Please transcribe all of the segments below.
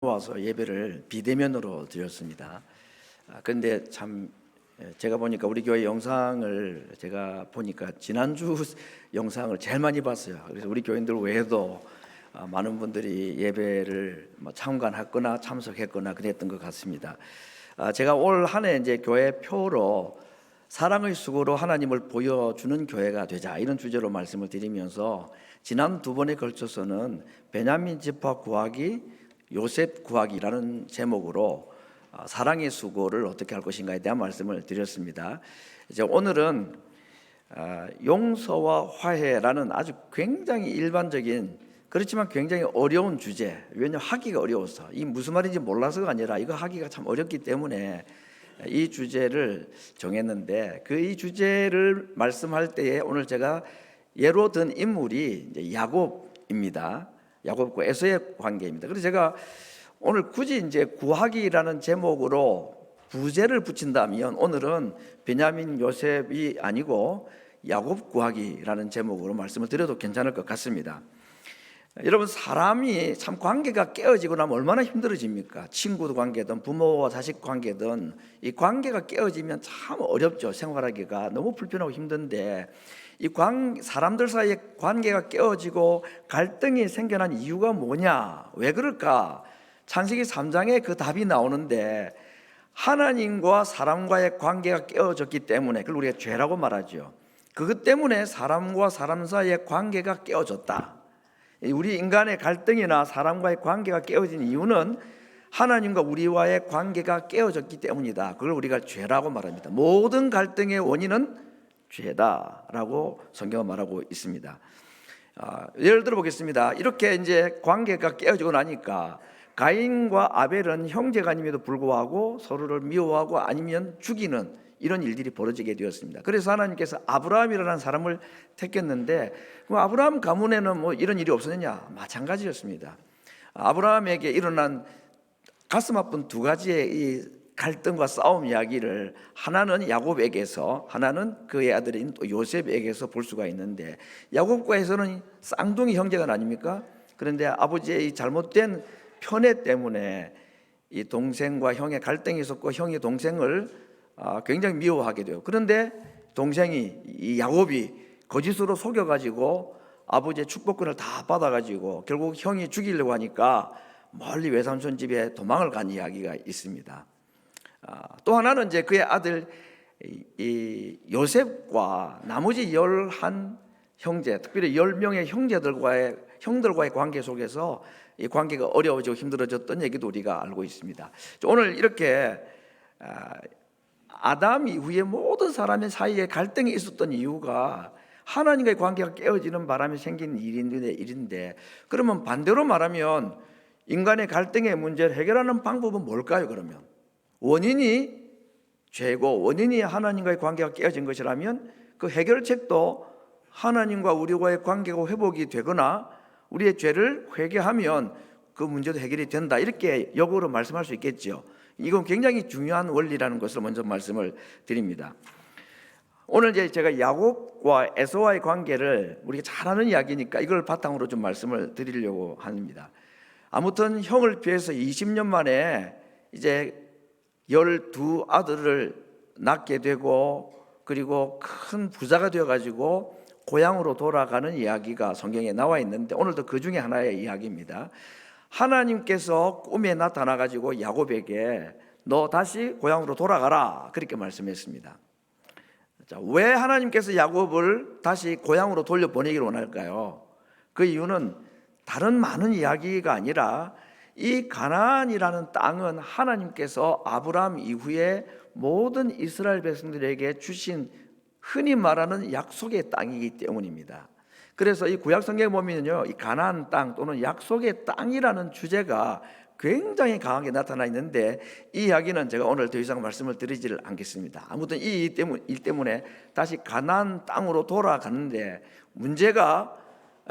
와서 예배를 비대면으로 드렸습니다. 그런데 참 제가 보니까 우리 교회 영상을 제가 보니까 지난주 영상을 제일 많이 봤어요. 그래서 우리 교인들 외에도 많은 분들이 예배를 참관했거나 참석했거나 그랬던 것 같습니다. 제가 올 한 해 이제 교회 표로 사랑의 수고로 하나님을 보여주는 교회가 되자 이런 주제로 말씀을 드리면서 지난 두 번에 걸쳐서는 베냐민 지파 구하기 요셉 구하기라는 제목으로 사랑의 수고를 어떻게 할 것인가에 대한 말씀을 드렸습니다. 이제 오늘은 용서와 화해라는 아주 굉장히 일반적인 그렇지만 굉장히 어려운 주제. 왜냐하면 하기가 어려워서 이 무슨 말인지 몰라서가 아니라 이거 하기가 참 어렵기 때문에 이 주제를 정했는데 이 주제를 말씀할 때에 오늘 제가 예로 든 인물이 이제 야곱입니다. 야곱과 에서의 관계입니다. 그래서 제가 오늘 굳이 이제 구하기라는 제목으로 부제를 붙인다면 오늘은 베냐민 요셉이 아니고 야곱 구하기라는 제목으로 말씀을 드려도 괜찮을 것 같습니다. 여러분, 사람이 참 관계가 깨어지고 나면 얼마나 힘들어집니까? 친구 관계든 부모와 자식 관계든 이 관계가 깨어지면 참 어렵죠. 생활하기가 너무 불편하고 힘든데 사람들 사이에 관계가 깨어지고 갈등이 생겨난 이유가 뭐냐? 왜 그럴까? 창세기 3장에 그 답이 나오는데 하나님과 사람과의 관계가 깨어졌기 때문에 그걸 우리가 죄라고 말하죠. 그것 때문에 사람과 사람 사이의 관계가 깨어졌다. 우리 인간의 갈등이나 사람과의 관계가 깨어진 이유는 하나님과 우리와의 관계가 깨어졌기 때문이다. 그걸 우리가 죄라고 말합니다. 모든 갈등의 원인은 죄다라고 성경은 말하고 있습니다. 예를 들어 보겠습니다. 이렇게 이제 관계가 깨어지고 나니까 가인과 아벨은 형제간임에도 불구하고 서로를 미워하고 아니면 죽이는 이런 일들이 벌어지게 되었습니다. 그래서 하나님께서 아브라함이라는 사람을 택했는데 그럼 아브라함 가문에는 뭐 이런 일이 없었느냐? 마찬가지였습니다. 아브라함에게 일어난 가슴 아픈 두 가지의 이 갈등과 싸움 이야기를 하나는 야곱에게서 하나는 그의 아들인 또 요셉에게서 볼 수가 있는데 야곱과 에서는 쌍둥이 형제가 아닙니까? 그런데 아버지의 이 잘못된 편애 때문에 이 동생과 형의 갈등이 있었고 형이 동생을 굉장히 미워하게 돼요. 그런데 동생이 이 야곱이 거짓으로 속여가지고 아버지의 축복권을 다 받아가지고 결국 형이 죽이려고 하니까 멀리 외삼촌 집에 도망을 간 이야기가 있습니다. 또 하나는 이제 그의 아들 이 요셉과 나머지 11 형제, 특별히 10명의 형들과의 관계 속에서 이 관계가 어려워지고 힘들어졌던 얘기도 우리가 알고 있습니다. 오늘 이렇게 아담 이후에 모든 사람의 사이에 갈등이 있었던 이유가 하나님과의 관계가 깨어지는 바람에 생긴 일인데 그러면 반대로 말하면 인간의 갈등의 문제를 해결하는 방법은 뭘까요? 그러면 원인이 죄고 원인이 하나님과의 관계가 깨어진 것이라면 그 해결책도 하나님과 우리와의 관계가 회복이 되거나 우리의 죄를 회개하면 그 문제도 해결이 된다, 이렇게 역으로 말씀할 수 있겠죠. 이건 굉장히 중요한 원리라는 것을 먼저 말씀을 드립니다. 오늘 제가 야곱과 에서와의 관계를 우리가 잘 아는 이야기니까 이걸 바탕으로 좀 말씀을 드리려고 합니다. 아무튼 형을 피해서 20년 만에 이제 12 아들을 낳게 되고 그리고 큰 부자가 되어가지고 고향으로 돌아가는 이야기가 성경에 나와 있는데 오늘도 그 중에 하나의 이야기입니다. 하나님께서 꿈에 나타나가지고 야곱에게 너 다시 고향으로 돌아가라 그렇게 말씀했습니다. 자, 왜 하나님께서 야곱을 다시 고향으로 돌려보내기를 원할까요? 그 이유는 다른 많은 이야기가 아니라 이 가나안이라는 땅은 하나님께서 아브라함 이후에 모든 이스라엘 백성들에게 주신 흔히 말하는 약속의 땅이기 때문입니다. 그래서 이 구약 성경에 보면요, 이 가나안 땅 또는 약속의 땅이라는 주제가 굉장히 강하게 나타나 있는데 이 이야기는 제가 오늘 더 이상 말씀을 드리지를 않겠습니다. 아무튼 이 일 때문에 다시 가나안 땅으로 돌아가는데 문제가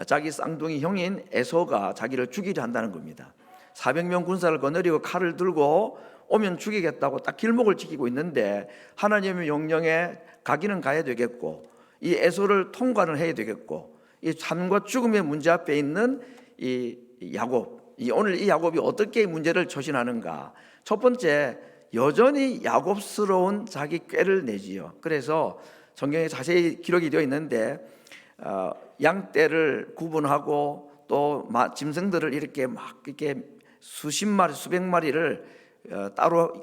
자기 쌍둥이 형인 에서가 자기를 죽이려 한다는 겁니다. 400명 군사를 거느리고 칼을 들고 오면 죽이겠다고 딱 길목을 지키고 있는데 하나님의 명령에 가기는 가야 되겠고 이 에서를 통과를 해야 되겠고 이 삶과 죽음의 문제 앞에 있는 이 야곱, 오늘 이 야곱이 어떻게 문제를 초신하는가? 첫 번째, 여전히 야곱스러운 자기 꾀를 내지요. 그래서 성경에 자세히 기록이 되어 있는데 양떼를 구분하고 또 짐승들을 이렇게 막 이렇게 수십 마리 수백 마리를 따로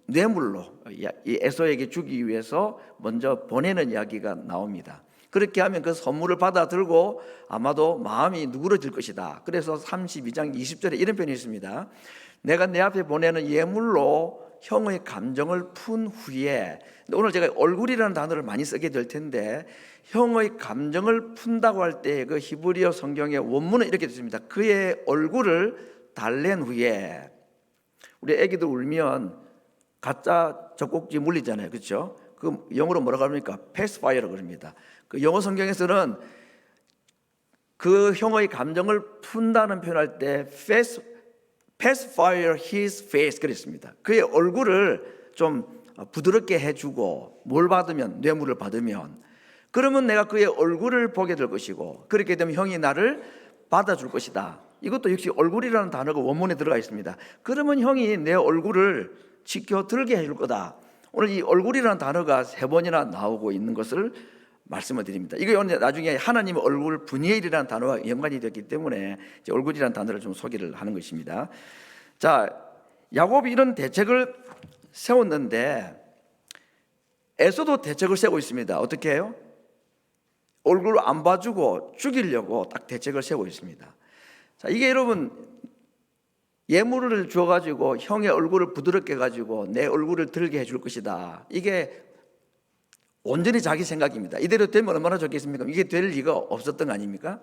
뇌물로 이 에서에게 주기 위해서 먼저 보내는 이야기가 나옵니다. 그렇게 하면 그 선물을 받아 들고 아마도 마음이 누그러질 것이다. 그래서 32장 20절에 이런 표현이 있습니다. 내가 내 앞에 보내는 예물로 형의 감정을 푼 후에, 오늘 제가 얼굴이라는 단어를 많이 쓰게 될 텐데, 형의 감정을 푼다고 할 때 그 히브리어 성경의 원문은 이렇게 됐습니다. 그의 얼굴을 달랜 후에. 우리 애기들 울면 가짜 젖꼭지 물리잖아요, 그렇죠? 그 영어로 뭐라고 합니까? 패스파이어라고 그럽니다. 그 영어 성경에서는 그 형의 감정을 푼다는 표현할 때 pacifier his face 그랬습니다. 그의 얼굴을 좀 부드럽게 해주고, 뭘 받으면, 뇌물을 받으면, 그러면 내가 그의 얼굴을 보게 될 것이고, 그렇게 되면 형이 나를 받아줄 것이다. 이것도 역시 얼굴이라는 단어가 원문에 들어가 있습니다. 그러면 형이 내 얼굴을 지켜 들게 해줄 거다. 오늘 이 얼굴이라는 단어가 3번이나 나오고 있는 것을 말씀을 드립니다. 이게 나중에 하나님의 얼굴 분이엘이라는 단어와 연관이 되었기 때문에 이제 얼굴이라는 단어를 좀 소개를 하는 것입니다. 자, 야곱이 이런 대책을 세웠는데 에서도 대책을 세우고 있습니다. 어떻게 해요? 얼굴을 안 봐주고 죽이려고 딱 대책을 세우고 있습니다. 자, 이게 여러분 예물을 주어가지고 형의 얼굴을 부드럽게 해가지고 내 얼굴을 들게 해줄 것이다. 이게 온전히 자기 생각입니다. 이대로 되면 얼마나 좋겠습니까? 이게 될 리가 없었던 거 아닙니까?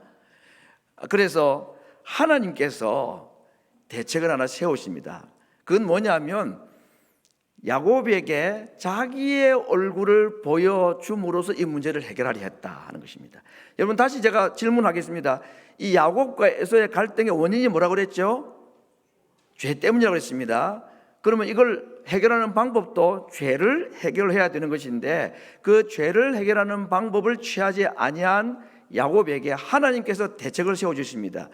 그래서 하나님께서 대책을 하나 세우십니다. 그건 뭐냐면 야곱에게 자기의 얼굴을 보여줌으로써 이 문제를 해결하려 했다 하는 것입니다. 여러분, 다시 제가 질문하겠습니다. 이 야곱과 에서의 갈등의 원인이 뭐라고 그랬죠? 죄 때문이라고 했습니다. 그러면 이걸 해결하는 방법도 죄를 해결해야 되는 것인데, 그 죄를 해결하는 방법을 취하지 아니한 야곱에게 하나님께서 대책을 세워주십니다.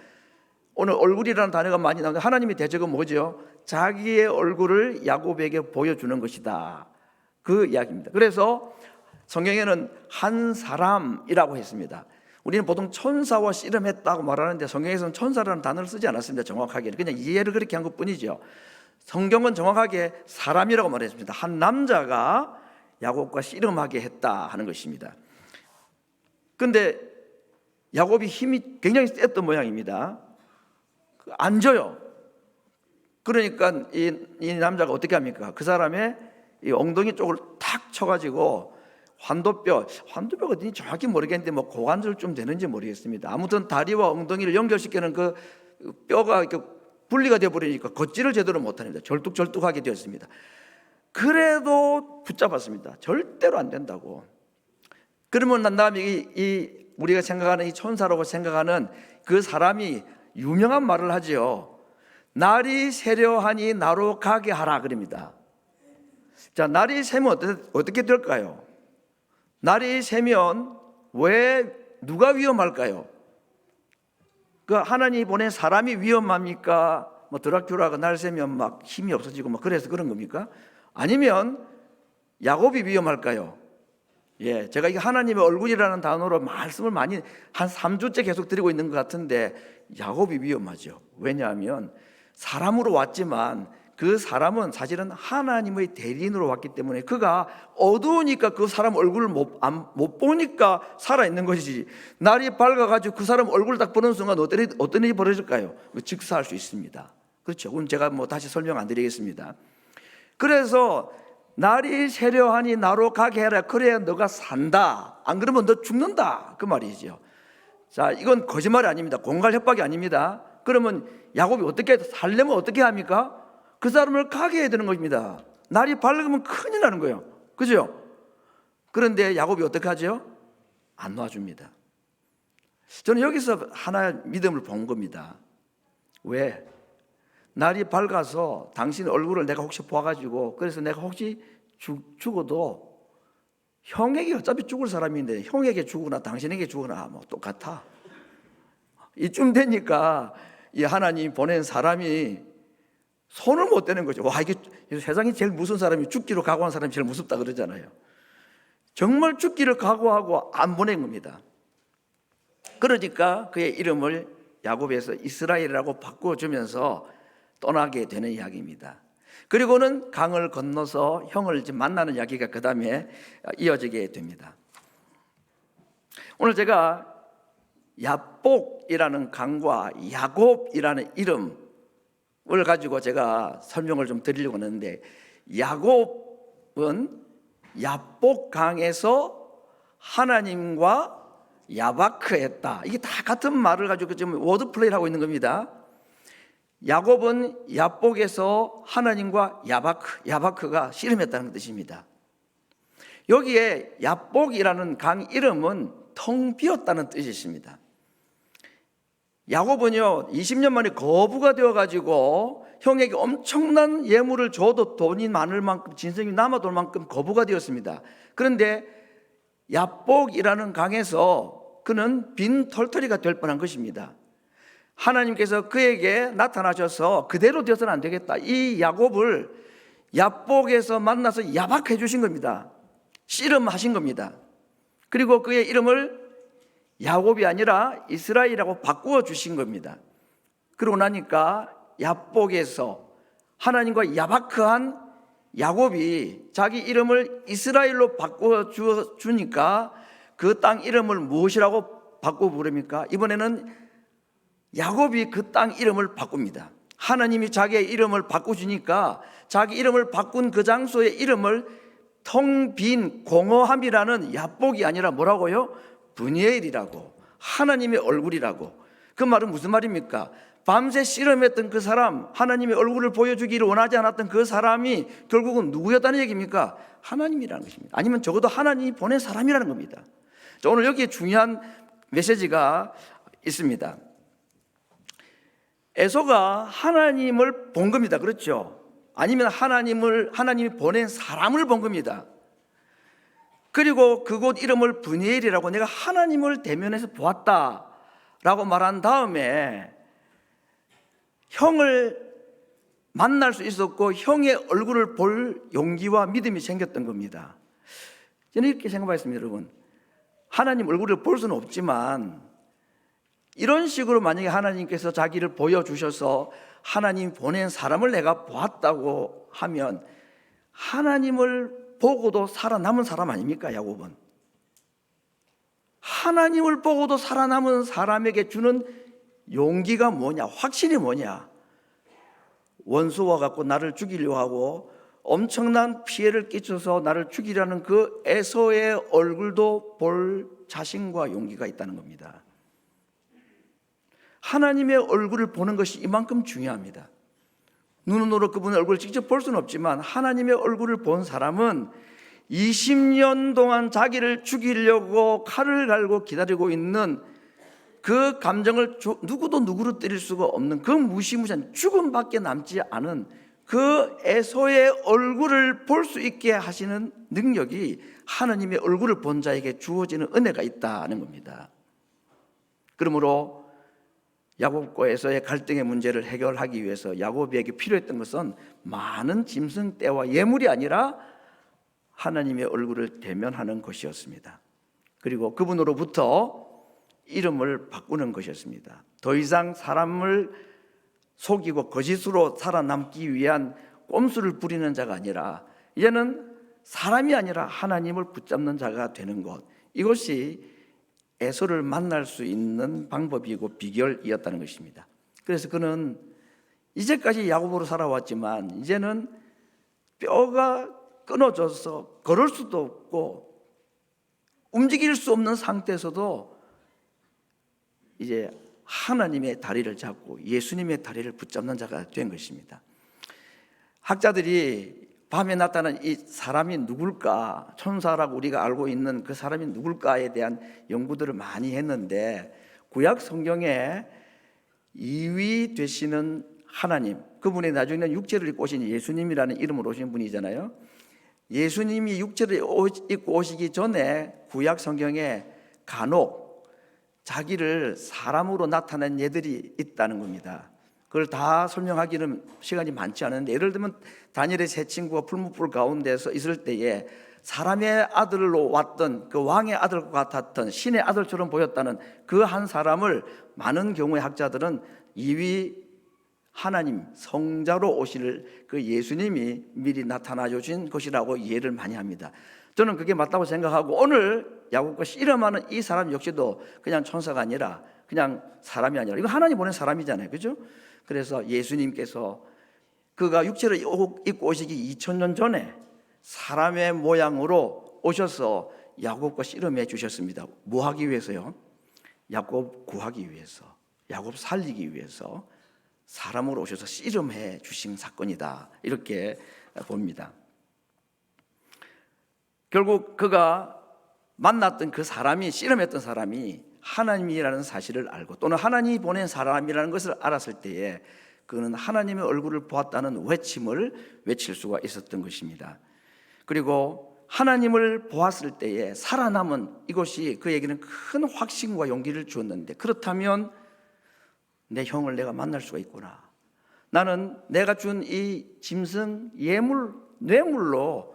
오늘 얼굴이라는 단어가 많이 나오는데 하나님의 대책은 뭐죠? 자기의 얼굴을 야곱에게 보여주는 것이다. 그 이야기입니다. 그래서 성경에는 한 사람이라고 했습니다. 우리는 보통 천사와 씨름했다고 말하는데 성경에서는 천사라는 단어를 쓰지 않았습니다. 정확하게는 그냥 이해를 그렇게 한 것뿐이죠. 성경은 정확하게 사람이라고 말했습니다. 한 남자가 야곱과 씨름하게 했다 하는 것입니다. 그런데 야곱이 힘이 굉장히 셌던 모양입니다. 안 져요. 그러니까 이 남자가 어떻게 합니까? 그 사람의 이 엉덩이 쪽을 탁 쳐가지고 환도뼈가 어딘지 정확히 모르겠는데 뭐 고관절쯤 되는지 모르겠습니다. 아무튼 다리와 엉덩이를 연결시키는 그 뼈가 이렇게 분리가 되어버리니까 걷지를 제대로 못합니다. 절뚝절뚝하게 되었습니다. 그래도 붙잡았습니다. 절대로 안 된다고. 그러면 난 다음에 이 우리가 생각하는 이 천사라고 생각하는 그 사람이 유명한 말을 하지요. 날이 새려하니 나로 가게 하라 그럽니다. 자, 날이 새면 어떻게 될까요? 날이 새면 왜 누가 위험할까요? 그 하나님이 보낸 사람이 위험합니까? 뭐 드라큘라가 날 새면 막 힘이 없어지고 막 그래서 그런 겁니까? 아니면 야곱이 위험할까요? 예, 제가 이게 하나님의 얼굴이라는 단어로 말씀을 많이 한 3주째 계속 드리고 있는 것 같은데 야곱이 위험하죠. 왜냐하면 사람으로 왔지만 그 사람은 사실은 하나님의 대리인으로 왔기 때문에 그가 어두우니까 그 사람 얼굴을 못 보니까 살아있는 것이지, 날이 밝아가지고 그 사람 얼굴을 딱 보는 순간 어떤 일이 벌어질까요? 즉사할 수 있습니다. 그렇죠. 그럼 제가 뭐 다시 설명 안 드리겠습니다. 그래서 날이 새려하니 나로 가게 해라. 그래야 너가 산다. 안 그러면 너 죽는다. 그 말이죠. 자, 이건 거짓말이 아닙니다. 공갈 협박이 아닙니다. 그러면 야곱이 어떻게 살려면 어떻게 합니까? 그 사람을 가게 해야 되는 것입니다. 날이 밝으면 큰일 나는 거예요. 그죠? 그런데 야곱이 어떻게 하죠? 안 놔줍니다. 저는 여기서 하나의 믿음을 본 겁니다. 왜? 날이 밝아서 당신 얼굴을 내가 혹시 보아가지고, 그래서 내가 혹시 죽어도 형에게 어차피 죽을 사람인데 형에게 죽으나 당신에게 죽으나 뭐 똑같아. 이쯤 되니까 이 하나님이 보낸 사람이 손을 못 대는 거죠. 와, 이게 세상에 제일 무서운 사람이, 죽기로 각오한 사람이 제일 무섭다 그러잖아요. 정말 죽기를 각오하고 안 보낸 겁니다. 그러니까 그의 이름을 야곱에서 이스라엘이라고 바꿔주면서 떠나게 되는 이야기입니다. 그리고는 강을 건너서 형을 만나는 이야기가 그 다음에 이어지게 됩니다. 오늘 제가 야복이라는 강과 야곱이라는 이름을 가지고 제가 설명을 좀 드리려고 하는데, 야곱은 야복강에서 하나님과 야바크했다. 이게 다 같은 말을 가지고 지금 워드 플레이를 하고 있는 겁니다. 야곱은 야복에서 하나님과 야바크가 씨름했다는 뜻입니다. 여기에 야복이라는 강 이름은 텅 비었다는 뜻이 있습니다. 야곱은요 20년 만에 거부가 되어가지고 형에게 엄청난 예물을 줘도 돈이 많을 만큼, 진성이 남아돌 만큼 거부가 되었습니다. 그런데 야복이라는 강에서 그는 빈 털터리가 될 뻔한 것입니다. 하나님께서 그에게 나타나셔서 그대로 되어서는 안 되겠다, 이 야곱을 야복에서 만나서 야박해 주신 겁니다. 씨름하신 겁니다. 그리고 그의 이름을 야곱이 아니라 이스라엘이라고 바꾸어 주신 겁니다. 그러고 나니까 야복에서 하나님과 야바크한 야곱이 자기 이름을 이스라엘로 바꾸어 주니까 그 땅 이름을 무엇이라고 바꾸어 부릅니까? 이번에는 야곱이 그 땅 이름을 바꿉니다. 하나님이 자기의 이름을 바꾸시니까 자기 이름을 바꾼 그 장소의 이름을 텅 빈 공허함이라는 야복이 아니라 뭐라고요? 브니엘이라고, 하나님의 얼굴이라고. 그 말은 무슨 말입니까? 밤새 씨름했던 그 사람, 하나님의 얼굴을 보여주기를 원하지 않았던 그 사람이 결국은 누구였다는 얘기입니까? 하나님이라는 것입니다. 아니면 적어도 하나님이 보낸 사람이라는 겁니다. 자, 오늘 여기에 중요한 메시지가 있습니다. 에서가 하나님을 본 겁니다. 그렇죠? 아니면 하나님이 보낸 사람을 본 겁니다. 그리고 그곳 이름을 브니엘이라고, 내가 하나님을 대면해서 보았다라고 말한 다음에 형을 만날 수 있었고 형의 얼굴을 볼 용기와 믿음이 생겼던 겁니다. 저는 이렇게 생각했습니다. 여러분, 하나님 얼굴을 볼 수는 없지만 이런 식으로 만약에 하나님께서 자기를 보여주셔서 하나님 보낸 사람을 내가 보았다고 하면 하나님을 보고도 살아남은 사람 아닙니까? 야곱은 하나님을 보고도 살아남은 사람에게 주는 용기가 뭐냐, 확신이 뭐냐? 원수와 같고 나를 죽이려고 하고 엄청난 피해를 끼쳐서 나를 죽이려는 그 에서의 얼굴도 볼 자신과 용기가 있다는 겁니다. 하나님의 얼굴을 보는 것이 이만큼 중요합니다. 눈으로 그분의 얼굴을 직접 볼 수는 없지만 하나님의 얼굴을 본 사람은 20년 동안 자기를 죽이려고 칼을 갈고 기다리고 있는 그 감정을 누구도 누구로 때릴 수가 없는 그 무시무시한 죽음밖에 남지 않은 그 에서의 얼굴을 볼 수 있게 하시는 능력이 하나님의 얼굴을 본 자에게 주어지는 은혜가 있다는 겁니다. 그러므로 야곱과 에서의 갈등의 문제를 해결하기 위해서 야곱에게 필요했던 것은 많은 짐승 떼와 예물이 아니라 하나님의 얼굴을 대면하는 것이었습니다. 그리고 그분으로부터 이름을 바꾸는 것이었습니다. 더 이상 사람을 속이고 거짓으로 살아남기 위한 꼼수를 부리는 자가 아니라 이제는 사람이 아니라 하나님을 붙잡는 자가 되는 것, 이것이 에서를 만날 수 있는 방법이고 비결이었다는 것입니다. 그래서 그는 이제까지 야곱으로 살아왔지만 이제는 뼈가 끊어져서 걸을 수도 없고 움직일 수 없는 상태에서도 이제 하나님의 다리를 잡고 예수님의 다리를 붙잡는 자가 된 것입니다. 학자들이 밤에 나타난 이 사람이 누굴까, 천사라고 우리가 알고 있는 그 사람이 누굴까에 대한 연구들을 많이 했는데 구약 성경에 2위 되시는 하나님, 그분이 나중에는 육체를 입고 오신 예수님이라는 이름으로 오신 분이잖아요. 예수님이 육체를 입고 오시기 전에 구약 성경에 간혹 자기를 사람으로 나타낸 예들이 있다는 겁니다. 그걸 다 설명하기는 시간이 많지 않은데, 예를 들면 다니엘의 세 친구가 풀무불 가운데서 있을 때에 사람의 아들로 왔던, 그 왕의 아들과 같았던, 신의 아들처럼 보였다는 그 한 사람을 많은 경우의 학자들은 이위 하나님 성자로 오실 그 예수님이 미리 나타나 주신 것이라고 이해를 많이 합니다. 저는 그게 맞다고 생각하고, 오늘 야곱과 씨름하는 이 사람 역시도 그냥 천사가 아니라 그냥 사람이 아니라 이거 하나님 보낸 사람이잖아요, 그죠? 그래서 예수님께서 그가 육체를 입고 오시기 2000년 전에 사람의 모양으로 오셔서 야곱과 씨름해 주셨습니다. 뭐 하기 위해서요? 야곱 구하기 위해서, 야곱 살리기 위해서 사람으로 오셔서 씨름해 주신 사건이다, 이렇게 봅니다. 결국 그가 만났던 그 사람이, 씨름했던 사람이 하나님이라는 사실을 알고, 또는 하나님이 보낸 사람이라는 것을 알았을 때에 그는 하나님의 얼굴을 보았다는 외침을 외칠 수가 있었던 것입니다. 그리고 하나님을 보았을 때에 살아남은 이것이 그에게는 큰 확신과 용기를 주었는데, 그렇다면 내 형을 내가 만날 수가 있구나, 나는 내가 준 이 짐승 예물, 뇌물로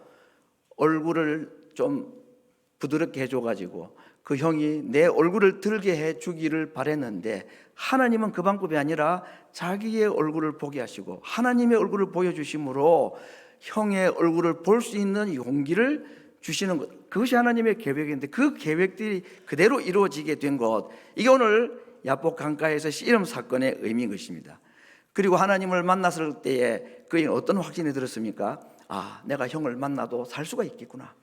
얼굴을 좀 부드럽게 해줘가지고 그 형이 내 얼굴을 들게 해주기를 바랬는데, 하나님은 그 방법이 아니라 자기의 얼굴을 보게 하시고 하나님의 얼굴을 보여주심으로 형의 얼굴을 볼 수 있는 용기를 주시는 것, 그것이 하나님의 계획인데 그 계획들이 그대로 이루어지게 된 것, 이게 오늘 야복 강가에서 씨름 사건의 의미인 것입니다. 그리고 하나님을 만났을 때에 그에게 어떤 확신이 들었습니까? 아, 내가 형을 만나도 살 수가 있겠구나,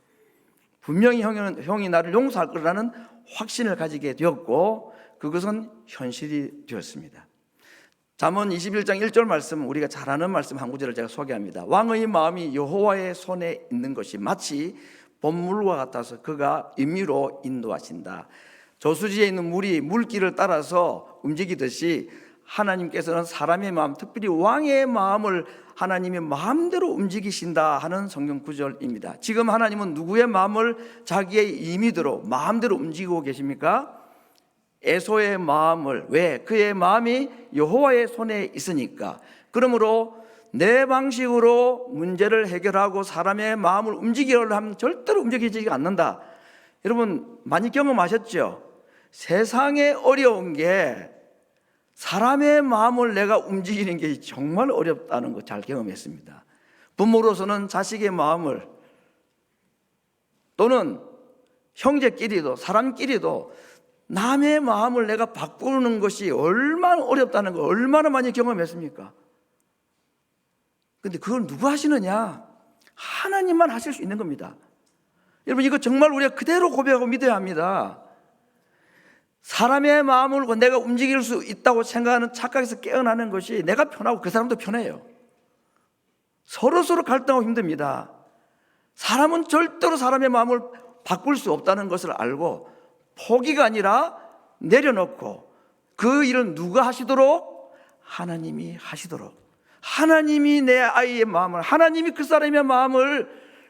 분명히 형이 나를 용서할 거라는 확신을 가지게 되었고, 그것은 현실이 되었습니다. 잠언 21장 1절 말씀, 우리가 잘 아는 말씀 한 구절을 제가 소개합니다. 왕의 마음이 여호와의 손에 있는 것이 마치 봄물과 같아서 그가 임의로 인도하신다. 저수지에 있는 물이 물길을 따라서 움직이듯이 하나님께서는 사람의 마음, 특별히 왕의 마음을 하나님의 마음대로 움직이신다 하는 성경 구절입니다. 지금 하나님은 누구의 마음을 자기의 임의대로 마음대로 움직이고 계십니까? 에서의 마음을. 왜? 그의 마음이 여호와의 손에 있으니까. 그러므로 내 방식으로 문제를 해결하고 사람의 마음을 움직이려고 하면 절대로 움직이지 않는다. 여러분 많이 경험하셨죠? 세상에 어려운 게 사람의 마음을 내가 움직이는 게 정말 어렵다는 거 잘 경험했습니다. 부모로서는 자식의 마음을, 또는 형제끼리도 사람끼리도 남의 마음을 내가 바꾸는 것이 얼마나 어렵다는 거 얼마나 많이 경험했습니까? 근데 그걸 누가 하시느냐? 하나님만 하실 수 있는 겁니다. 여러분 이거 정말 우리가 그대로 고백하고 믿어야 합니다. 사람의 마음을 내가 움직일 수 있다고 생각하는 착각에서 깨어나는 것이 내가 편하고 그 사람도 편해요. 서로 갈등하고 힘듭니다. 사람은 절대로 사람의 마음을 바꿀 수 없다는 것을 알고 포기가 아니라 내려놓고 그 일은 누가 하시도록? 하나님이 하시도록. 하나님이 내 아이의 마음을, 하나님이 그 사람의 마음을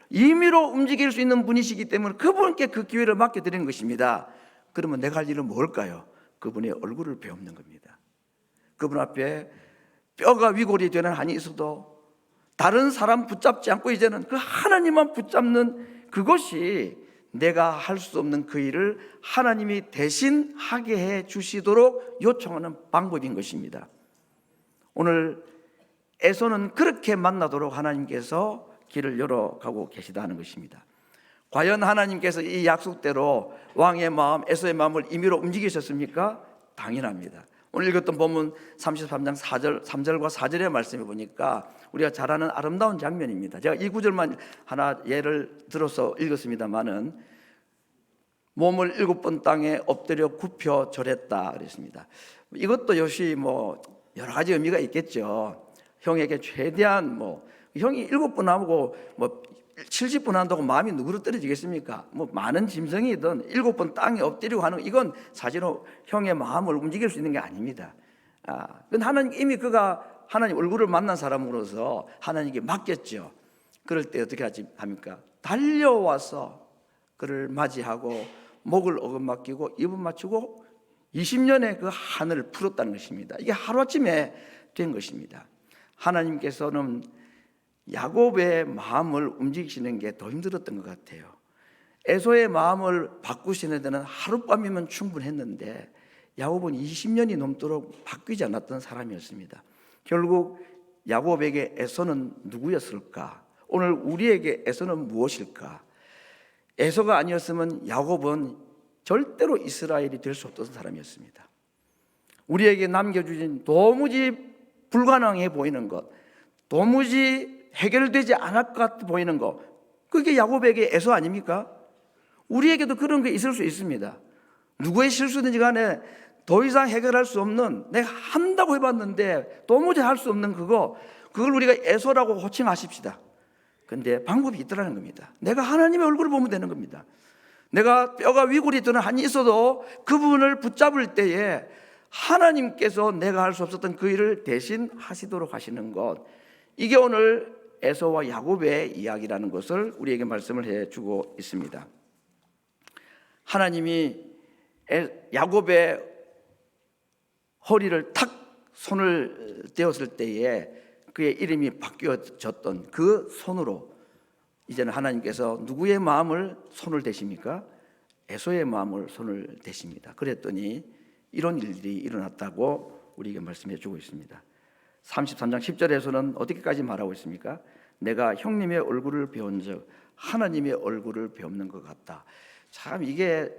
임의로 움직일 수 있는 분이시기 때문에 그분께 그 기회를 맡겨드리는 것입니다. 그러면 내가 할 일은 뭘까요? 그분의 얼굴을 배우는 겁니다. 그분 앞에 뼈가 위골이 되는 한이 있어도 다른 사람 붙잡지 않고 이제는 그 하나님만 붙잡는 그것이 내가 할 수 없는 그 일을 하나님이 대신 하게 해 주시도록 요청하는 방법인 것입니다. 오늘 에서는 그렇게 만나도록 하나님께서 길을 열어가고 계시다는 것입니다. 과연 하나님께서 이 약속대로 왕의 마음, 에서의 마음을 임의로 움직이셨습니까? 당연합니다. 오늘 읽었던 본문 33장 3절과 4절의 말씀을 보니까 우리가 잘 아는 아름다운 장면입니다. 제가 이 구절만 하나 예를 들어서 읽었습니다마는 몸을 7번 땅에 엎드려 굽혀 절했다 그랬습니다. 이것도 역시 여러 가지 의미가 있겠죠. 형에게 최대한 형이 7번 하고 70분 한다고 마음이 누구로 떨어지겠습니까? 많은 짐승이든 7번 땅에 엎드리고 하는 이건 사실은 형의 마음을 움직일 수 있는 게 아닙니다. 근데 하나님 이미 그가 하나님 얼굴을 만난 사람으로서 하나님께 맡겼죠. 그럴 때 어떻게 합니까? 달려와서 그를 맞이하고 목을 어긋맞기고 입을 맞추고 20년의 그 한을 풀었다는 것입니다. 이게 하루아침에 된 것입니다. 하나님께서는 야곱의 마음을 움직이시는 게 더 힘들었던 것 같아요. 에서의 마음을 바꾸시는 데는 하룻밤이면 충분했는데 야곱은 20년이 넘도록 바뀌지 않았던 사람이었습니다. 결국 야곱에게 에서는 누구였을까? 오늘 우리에게 에서는 무엇일까? 에서가 아니었으면 야곱은 절대로 이스라엘이 될 수 없던 사람이었습니다. 우리에게 남겨주신 도무지 불가능해 보이는 것, 도무지 해결되지 않을 것 같아 보이는 것, 그게 야곱에게 에서 아닙니까? 우리에게도 그런 게 있을 수 있습니다. 누구의 실수든지 간에 더 이상 해결할 수 없는, 내가 한다고 해봤는데 도무지 할 수 없는 그걸 우리가 에서라고 호칭하십시다. 근데 방법이 있더라는 겁니다. 내가 하나님의 얼굴을 보면 되는 겁니다. 내가 뼈가 위골이 드는 한이 있어도 그 부분을 붙잡을 때에 하나님께서 내가 할 수 없었던 그 일을 대신 하시도록 하시는 것, 이게 오늘 에서와 야곱의 이야기라는 것을 우리에게 말씀을 해주고 있습니다. 하나님이 야곱의 허리를 탁 손을 떼었을 때에 그의 이름이 바뀌어졌던 그 손으로 이제는 하나님께서 누구의 마음을 손을 대십니까? 에서의 마음을 손을 대십니다. 그랬더니 이런 일들이 일어났다고 우리에게 말씀해 주고 있습니다. 33장 10절에서는 어떻게까지 말하고 있습니까? 내가 형님의 얼굴을 배운 적 하나님의 얼굴을 배우는 것 같다. 참 이게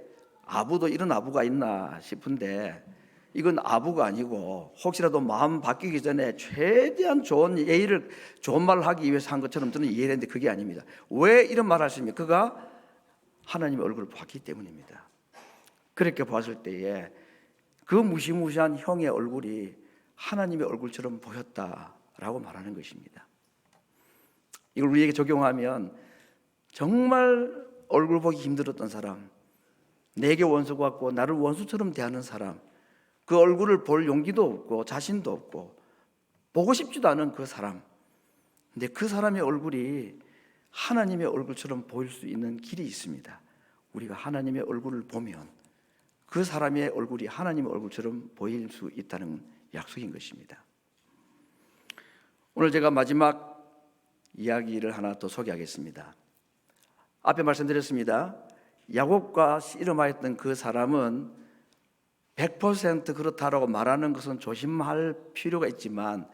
아부도 이런 아부가 있나 싶은데 이건 아부가 아니고 혹시라도 마음 바뀌기 전에 최대한 좋은 예의를 좋은 말을 하기 위해서 한 것처럼 저는 이해를 했는데 그게 아닙니다. 왜 이런 말을 하십니까? 그가 하나님의 얼굴을 봤기 때문입니다. 그렇게 봤을 때에 그 무시무시한 형의 얼굴이 하나님의 얼굴처럼 보였다라고 말하는 것입니다. 이걸 우리에게 적용하면 정말 얼굴 보기 힘들었던 사람, 내게 원수 같고 나를 원수처럼 대하는 사람, 그 얼굴을 볼 용기도 없고 자신도 없고 보고 싶지도 않은 그 사람, 근데 그 사람의 얼굴이 하나님의 얼굴처럼 보일 수 있는 길이 있습니다. 우리가 하나님의 얼굴을 보면 그 사람의 얼굴이 하나님의 얼굴처럼 보일 수 있다는 약속인 것입니다. 오늘 제가 마지막 이야기를 하나 더 소개하겠습니다. 앞에 말씀드렸습니다. 야곱과 씨름하였던 그 사람은 100% 그렇다라고 말하는 것은 조심할 필요가 있지만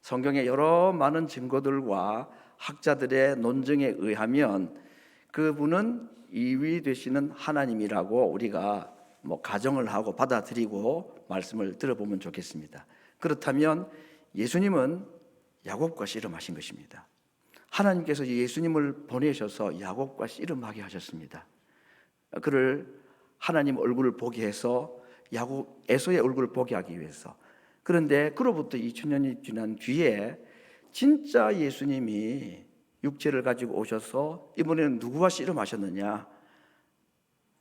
성경의 여러 많은 증거들과 학자들의 논증에 의하면 그분은 2위 되시는 하나님이라고 우리가 가정을 하고 받아들이고 말씀을 들어보면 좋겠습니다. 그렇다면 예수님은 야곱과 씨름하신 것입니다. 하나님께서 예수님을 보내셔서 야곱과 씨름하게 하셨습니다. 그를 하나님 얼굴을 보게 해서 야곱 에서의 얼굴을 보게 하기 위해서. 그런데 그로부터 2000년이 지난 뒤에 진짜 예수님이 육체를 가지고 오셔서 이번에는 누구와 씨름하셨느냐?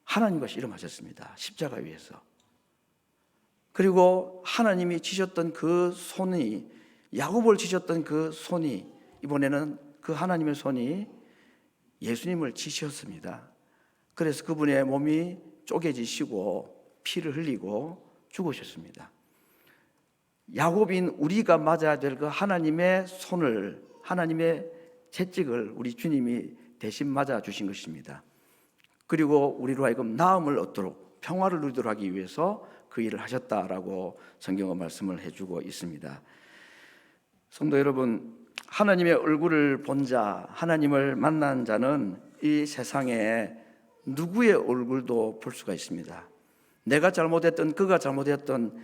하나님과 씨름하셨습니다. 십자가 위에서. 그리고 하나님이 치셨던 그 손이, 야곱을 치셨던 그 손이 이번에는 그 하나님의 손이 예수님을 치셨습니다. 그래서 그분의 몸이 쪼개지시고 피를 흘리고 죽으셨습니다. 야곱인 우리가 맞아야 될 그 하나님의 손을, 하나님의 채찍을 우리 주님이 대신 맞아 주신 것입니다. 그리고 우리로 하여금 나음을 얻도록, 평화를 누리도록 하기 위해서 그 일을 하셨다라고 성경은 말씀을 해주고 있습니다. 성도 여러분, 하나님의 얼굴을 본 자, 하나님을 만난 자는 이 세상에 누구의 얼굴도 볼 수가 있습니다. 내가 잘못했던, 그가 잘못했던,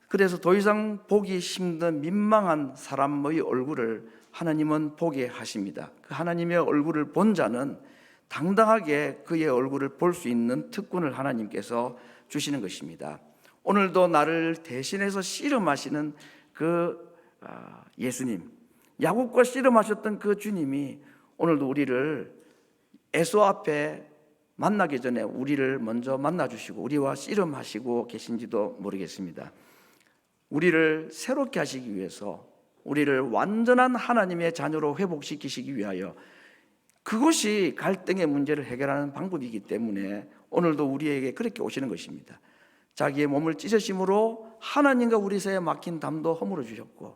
그래서 더 이상 보기 힘든 민망한 사람의 얼굴을 하나님은 보게 하십니다. 그 하나님의 얼굴을 본 자는 당당하게 그의 얼굴을 볼 수 있는 특권을 하나님께서 주시는 것입니다. 오늘도 나를 대신해서 씨름하시는 그 예수님, 야곱과 씨름하셨던 그 주님이 오늘도 우리를 에서 앞에 만나기 전에 우리를 먼저 만나주시고 우리와 씨름하시고 계신지도 모르겠습니다. 우리를 새롭게 하시기 위해서, 우리를 완전한 하나님의 자녀로 회복시키시기 위하여, 그것이 갈등의 문제를 해결하는 방법이기 때문에 오늘도 우리에게 그렇게 오시는 것입니다. 자기의 몸을 찢으심으로 하나님과 우리 사이에 막힌 담도 허물어 주셨고,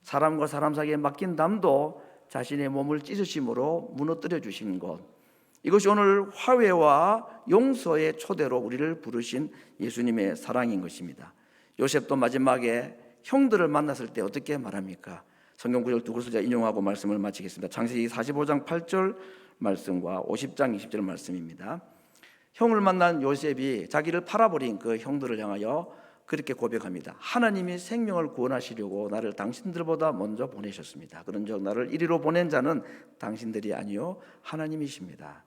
사람과 사람 사이에 막힌 담도 자신의 몸을 찢으심으로 무너뜨려 주신 것, 이것이 오늘 화해와 용서의 초대로 우리를 부르신 예수님의 사랑인 것입니다. 요셉도 마지막에 형들을 만났을 때 어떻게 말합니까? 성경 구절 두 구절 인용하고 말씀을 마치겠습니다. 창세기 45장 8절 말씀과 50장 20절 말씀입니다. 형을 만난 요셉이 자기를 팔아버린 그 형들을 향하여 그렇게 고백합니다. 하나님이 생명을 구원하시려고 나를 당신들보다 먼저 보내셨습니다. 그런즉 나를 이리로 보낸 자는 당신들이 아니요 하나님이십니다.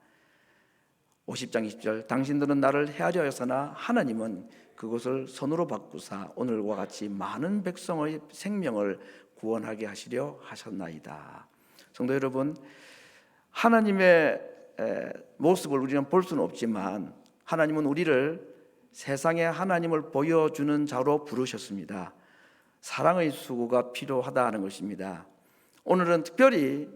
50장 20절, 당신들은 나를 헤아려 하였으나 하나님은 그것을 선으로 바꾸사 오늘과 같이 많은 백성의 생명을 구원하게 하시려 하셨나이다. 성도 여러분, 하나님의 모습을 우리는 볼 수는 없지만 하나님은 우리를 세상에 하나님을 보여주는 자로 부르셨습니다. 사랑의 수고가 필요하다 하는 것입니다. 오늘은 특별히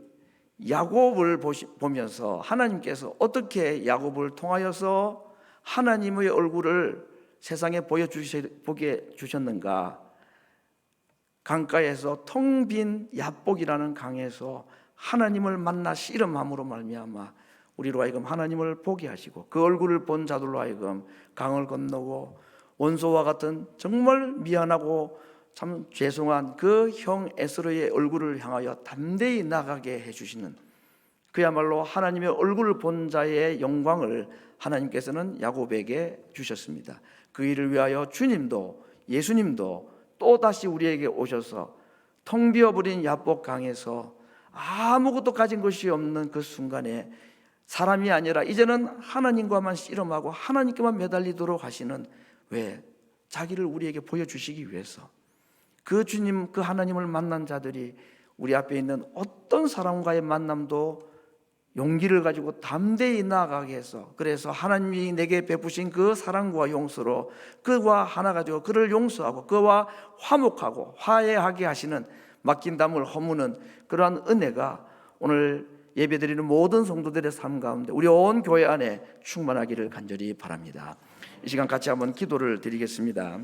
야곱을 보면서 하나님께서 어떻게 야곱을 통하여서 하나님의 얼굴을 세상에 보게 주셨는가. 강가에서 텅 빈 야복이라는 강에서 하나님을 만나 씨름함으로 말미암아 우리로 하여금 하나님을 보게 하시고, 그 얼굴을 본 자들로 하여금 강을 건너고 원소와 같은 정말 미안하고 참 죄송한 그 형 에스로의 얼굴을 향하여 담대히 나가게 해주시는, 그야말로 하나님의 얼굴을 본 자의 영광을 하나님께서는 야곱에게 주셨습니다. 그 일을 위하여 주님도, 예수님도 또다시 우리에게 오셔서 텅 비어버린 야복 강에서 아무것도 가진 것이 없는 그 순간에 사람이 아니라 이제는 하나님과만 씨름하고 하나님께만 매달리도록 하시는, 왜? 자기를 우리에게 보여주시기 위해서. 그 주님, 그 하나님을 만난 자들이 우리 앞에 있는 어떤 사람과의 만남도 용기를 가지고 담대히 나아가게 해서, 그래서 하나님이 내게 베푸신 그 사랑과 용서로 그와 하나 가지고 그를 용서하고 그와 화목하고 화해하게 하시는, 맡긴 담을 허무는 그러한 은혜가 오늘 예배드리는 모든 성도들의 삶 가운데 우리 온 교회 안에 충만하기를 간절히 바랍니다. 이 시간 같이 한번 기도를 드리겠습니다.